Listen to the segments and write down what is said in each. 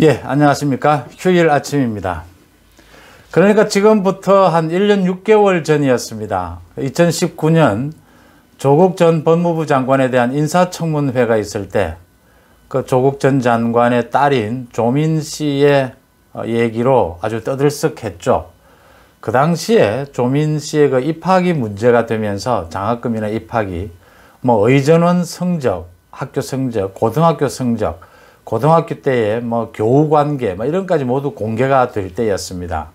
예, 안녕하십니까. 휴일 아침입니다. 그러니까 지금부터 한 1년 6개월 전이었습니다. 2019년 조국 전 법무부 장관에 대한 인사청문회가 있을 때 그 조국 전 장관의 딸인 조민 씨의 얘기로 아주 떠들썩했죠. 그 당시에 조민 씨의 그 입학이 문제가 되면서 장학금이나 입학이 의전원 성적, 학교 성적, 고등학교 성적, 고등학교 때의 교우 관계 이런까지 모두 공개가 될 때였습니다.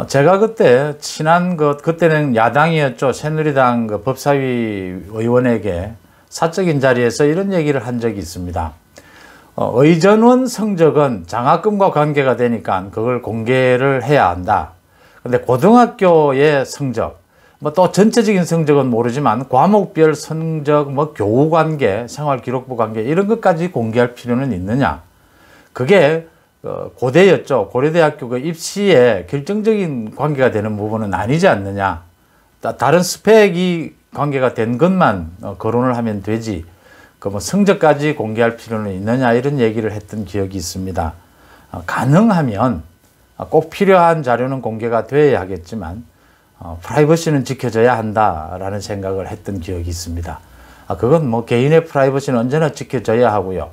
제가 그때 친한 그때는 야당이었죠. 새누리당 그 법사위 의원에게 사적인 자리에서 이런 얘기를 한 적이 있습니다. 의전원 성적은 장학금과 관계가 되니까 그걸 공개를 해야 한다. 근데 고등학교의 성적, 또 전체적인 성적은 모르지만 과목별 성적, 교우 관계, 생활기록부 관계 이런 것까지 공개할 필요는 있느냐? 그게 고대였죠. 고려대학교 그 입시에 결정적인 관계가 되는 부분은 아니지 않느냐? 다른 스펙이 관계가 된 것만 거론을 하면 되지. 그 성적까지 공개할 필요는 있느냐? 이런 얘기를 했던 기억이 있습니다. 가능하면 꼭 필요한 자료는 공개가 돼야 하겠지만 프라이버시는 지켜져야 한다라는 생각을 했던 기억이 있습니다. 그건 개인의 프라이버시는 언제나 지켜져야 하고요.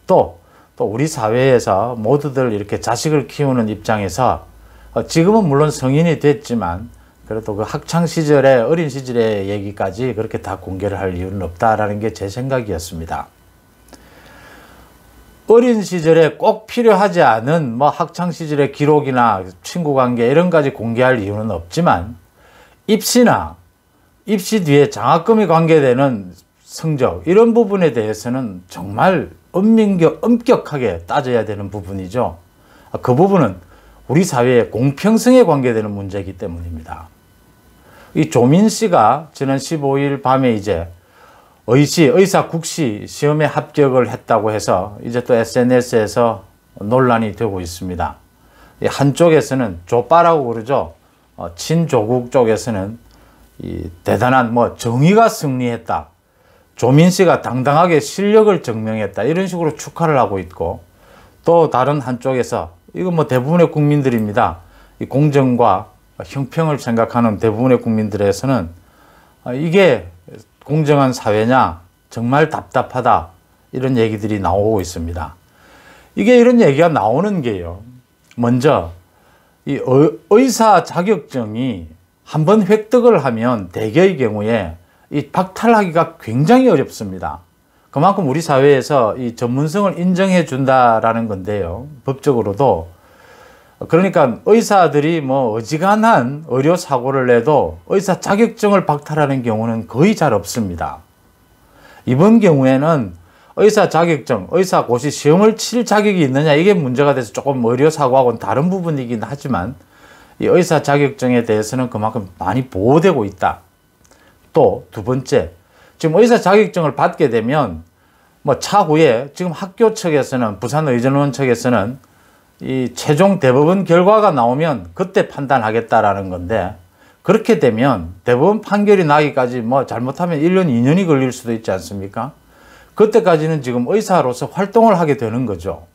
또 우리 사회에서 모두들 이렇게 자식을 키우는 입장에서 지금은 물론 성인이 됐지만 그래도 그 학창 시절에 어린 시절의 얘기까지 그렇게 다 공개를 할 이유는 없다라는 게 제 생각이었습니다. 어린 시절에 꼭 필요하지 않은 학창 시절의 기록이나 친구 관계 이런 까지 공개할 이유는 없지만 입시나 입시 뒤에 장학금이 관계되는 성적 이런 부분에 대해서는 정말 엄격하게 따져야 되는 부분이죠. 그 부분은 우리 사회의 공평성에 관계되는 문제이기 때문입니다. 이 조민 씨가 지난 15일 밤에 이제 의사 국시 시험에 합격을 했다고 해서 이제 또 SNS에서 논란이 되고 있습니다. 한쪽에서는 조빠라고 그러죠. 친조국 쪽에서는 이 대단한 정의가 승리했다. 조민 씨가 당당하게 실력을 증명했다. 이런 식으로 축하를 하고 있고 또 다른 한쪽에서 이거 대부분의 국민들입니다. 이 공정과 형평을 생각하는 대부분의 국민들에서는 이게 공정한 사회냐? 정말 답답하다. 이런 얘기들이 나오고 있습니다. 이게 이런 얘기가 나오는 게요. 먼저 이 의사 자격증이 한번 획득을 하면 대개의 경우에 이 박탈하기가 굉장히 어렵습니다. 그만큼 우리 사회에서 이 전문성을 인정해 준다라는 건데요. 법적으로도. 그러니까 의사들이 어지간한 의료 사고를 내도 의사 자격증을 박탈하는 경우는 거의 잘 없습니다. 이번 경우에는 의사 자격증, 의사고시 시험을 칠 자격이 있느냐 이게 문제가 돼서 조금 의료 사고하고는 다른 부분이긴 하지만 이 의사 자격증에 대해서는 그만큼 많이 보호되고 있다. 또 두 번째, 지금 의사 자격증을 받게 되면 차후에 지금 학교 측에서는 부산의전원 측에서는 이 최종 대법원 결과가 나오면 그때 판단하겠다라는 건데 그렇게 되면 대법원 판결이 나기까지 잘못하면 1년, 2년이 걸릴 수도 있지 않습니까? 그때까지는 지금 의사로서 활동을 하게 되는 거죠.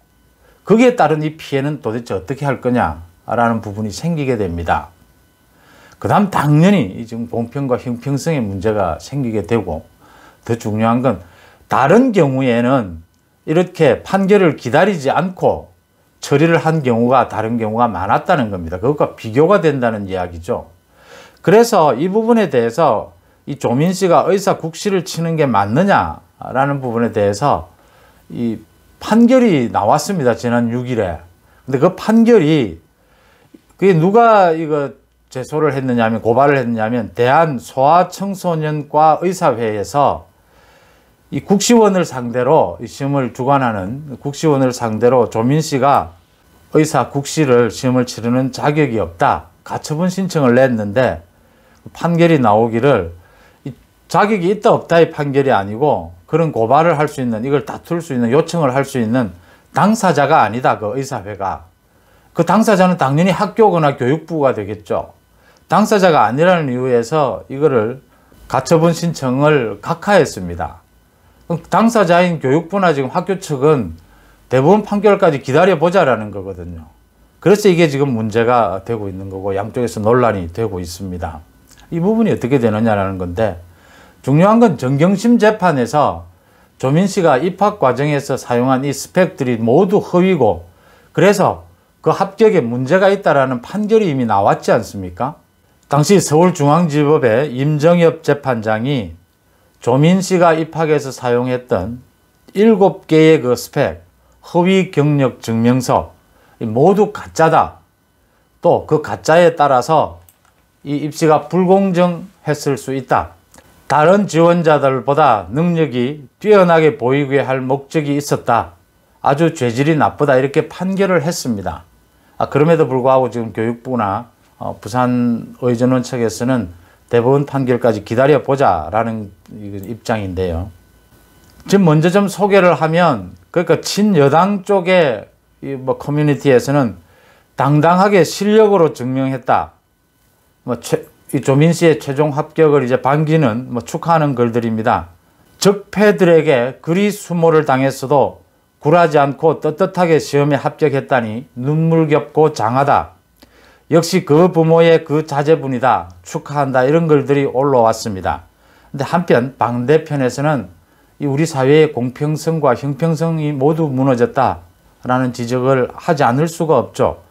거기에 따른 이 피해는 도대체 어떻게 할 거냐라는 부분이 생기게 됩니다. 그 다음 당연히 지금 공평과 형평성의 문제가 생기게 되고 더 중요한 건 다른 경우에는 이렇게 판결을 기다리지 않고 처리를 한 경우가 다른 경우가 많았다는 겁니다. 그것과 비교가 된다는 이야기죠. 그래서 이 부분에 대해서 이 조민 씨가 의사 국시를 치는 게 맞느냐라는 부분에 대해서 이 판결이 나왔습니다. 지난 6일에. 근데 그 판결이 그게 누가 이거 제소를 했느냐면 고발을 했느냐면 대한소아청소년과 의사회에서 이 국시원을 상대로 이 시험을 주관하는 국시원을 상대로 조민 씨가 의사 국시를 시험을 치르는 자격이 없다. 가처분 신청을 냈는데 판결이 나오기를 이 자격이 있다 없다의 판결이 아니고 그런 고발을 할 수 있는 이걸 다툴 수 있는 요청을 할 수 있는 당사자가 아니다. 그 의사회가. 그 당사자는 당연히 학교거나 교육부가 되겠죠. 당사자가 아니라는 이유에서 이거를 가처분 신청을 각하했습니다. 당사자인 교육부나 지금 학교 측은 대법원 판결까지 기다려보자라는 거거든요. 그래서 이게 지금 문제가 되고 있는 거고 양쪽에서 논란이 되고 있습니다. 이 부분이 어떻게 되느냐라는 건데 중요한 건 정경심 재판에서 조민 씨가 입학 과정에서 사용한 이 스펙들이 모두 허위고 그래서 그 합격에 문제가 있다라는 판결이 이미 나왔지 않습니까? 당시 서울중앙지법의 임정엽 재판장이 조민 씨가 입학해서 사용했던 7개의 그 스펙, 허위 경력 증명서 모두 가짜다. 또 그 가짜에 따라서 이 입시가 불공정했을 수 있다. 다른 지원자들보다 능력이 뛰어나게 보이게 할 목적이 있었다. 아주 죄질이 나쁘다. 이렇게 판결을 했습니다. 그럼에도 불구하고 지금 교육부나 부산의전원 측에서는 대법원 판결까지 기다려보자라는 입장인데요. 지금 먼저 좀 소개를 하면 그러니까 친여당 쪽의 커뮤니티에서는 당당하게 실력으로 증명했다. 이 조민 씨의 최종 합격을 이제 반기는 축하하는 글들입니다. 적폐들에게 그리 수모를 당했어도 굴하지 않고 떳떳하게 시험에 합격했다니 눈물겹고 장하다. 역시 그 부모의 그 자제분이다. 축하한다. 이런 글들이 올라왔습니다. 근데 한편 반대편에서는 우리 사회의 공평성과 형평성이 모두 무너졌다라는 지적을 하지 않을 수가 없죠.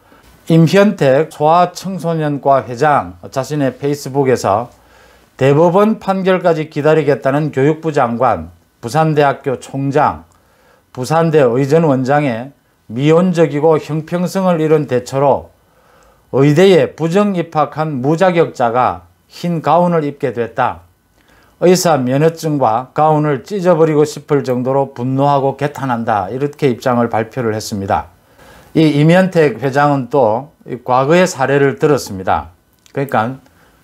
임현택 소아청소년과 회장 자신의 페이스북에서 대법원 판결까지 기다리겠다는 교육부 장관, 부산대학교 총장, 부산대 의전원장의 미온적이고 형평성을 잃은 대처로 의대에 부정 입학한 무자격자가 흰 가운을 입게 됐다. 의사 면허증과 가운을 찢어버리고 싶을 정도로 분노하고 개탄한다. 이렇게 입장을 발표를 했습니다. 이 임현택 회장은 또 과거의 사례를 들었습니다. 그러니까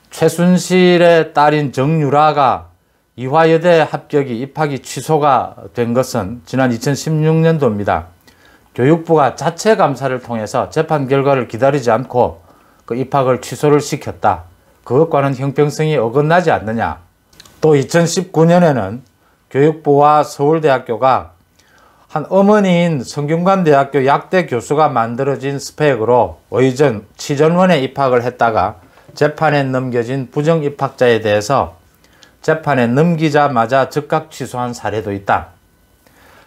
최순실의 딸인 정유라가 이화여대 합격이 입학이 취소가 된 것은 지난 2016년도입니다. 교육부가 자체 감사를 통해서 재판 결과를 기다리지 않고 그 입학을 취소를 시켰다. 그것과는 형평성이 어긋나지 않느냐. 또 2019년에는 교육부와 서울대학교가 한 어머니인 성균관대학교 약대 교수가 만들어진 스펙으로 의전, 치전원에 입학을 했다가 재판에 넘겨진 부정 입학자에 대해서 재판에 넘기자마자 즉각 취소한 사례도 있다.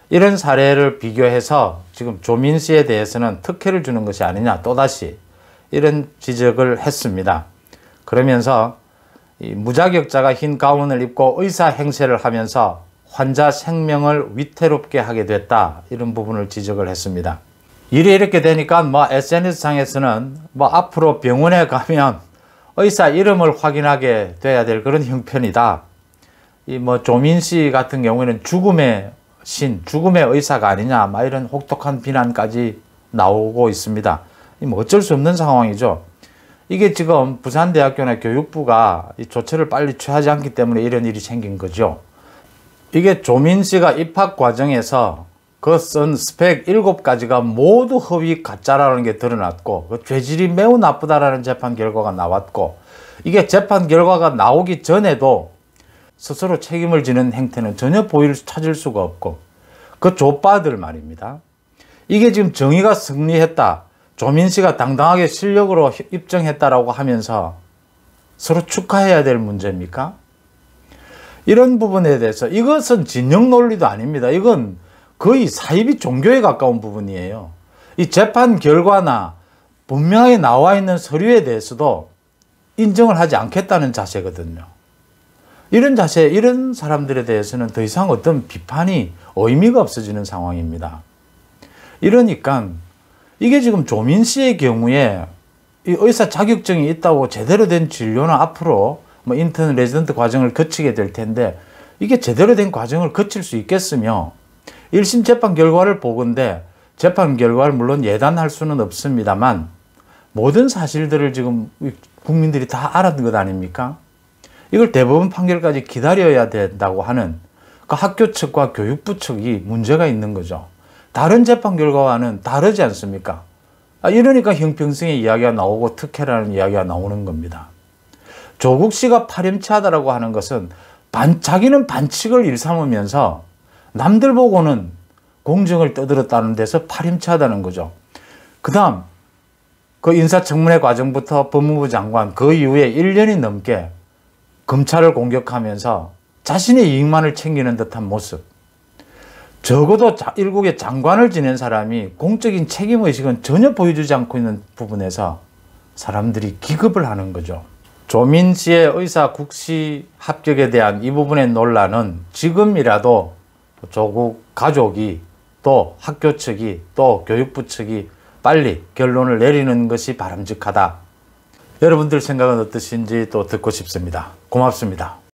이런 사례를 비교해서 지금 조민 씨에 대해서는 특혜를 주는 것이 아니냐 또다시 이런 지적을 했습니다. 그러면서 이 무자격자가 흰 가운을 입고 의사 행세를 하면서 환자 생명을 위태롭게 하게 됐다. 이런 부분을 지적을 했습니다. 일이 이렇게 되니까 SNS상에서는 앞으로 병원에 가면 의사 이름을 확인하게 돼야 될 그런 형편이다. 이 조민 씨 같은 경우에는 죽음의 신, 죽음의 의사가 아니냐, 이런 혹독한 비난까지 나오고 있습니다. 어쩔 수 없는 상황이죠. 이게 지금 부산대학교나 교육부가 이 조처를 빨리 취하지 않기 때문에 이런 일이 생긴 거죠. 이게 조민 씨가 입학 과정에서 그 쓴 스펙 7가지가 모두 허위 가짜라는 게 드러났고 그 죄질이 매우 나쁘다라는 재판 결과가 나왔고 이게 재판 결과가 나오기 전에도 스스로 책임을 지는 행태는 전혀 찾을 수가 없고 그 좆바들 말입니다. 이게 지금 정의가 승리했다. 조민 씨가 당당하게 실력으로 입증했다라고 하면서 서로 축하해야 될 문제입니까? 이런 부분에 대해서 이것은 진영 논리도 아닙니다. 이건 거의 사이비 종교에 가까운 부분이에요. 이 재판 결과나 분명하게 나와 있는 서류에 대해서도 인정을 하지 않겠다는 자세거든요. 이런 자세, 이런 사람들에 대해서는 더 이상 어떤 비판이 의미가 없어지는 상황입니다. 이러니까 이게 지금 조민 씨의 경우에 이 의사 자격증이 있다고 제대로 된 진료는 앞으로 인턴 레지던트 과정을 거치게 될 텐데 이게 제대로 된 과정을 거칠 수 있겠으며 1심 재판 결과를 보건대 재판 결과를 물론 예단할 수는 없습니다만 모든 사실들을 지금 국민들이 다 알았던 것 아닙니까? 이걸 대법원 판결까지 기다려야 된다고 하는 그 학교 측과 교육부 측이 문제가 있는 거죠. 다른 재판 결과와는 다르지 않습니까? 이러니까 형평성의 이야기가 나오고 특혜라는 이야기가 나오는 겁니다. 조국 씨가 파렴치하다라고 하는 것은 자기는 반칙을 일삼으면서 남들 보고는 공정을 떠들었다는 데서 파렴치하다는 거죠. 그 다음 그 인사청문회 과정부터 법무부 장관 그 이후에 1년이 넘게 검찰을 공격하면서 자신의 이익만을 챙기는 듯한 모습. 적어도 일국의 장관을 지낸 사람이 공적인 책임의식은 전혀 보여주지 않고 있는 부분에서 사람들이 기겁을 하는 거죠. 조민 씨의 의사 국시 합격에 대한 이 부분의 논란은 지금이라도 조국 가족이 또 학교 측이 또 교육부 측이 빨리 결론을 내리는 것이 바람직하다. 여러분들 생각은 어떠신지 또 듣고 싶습니다. 고맙습니다.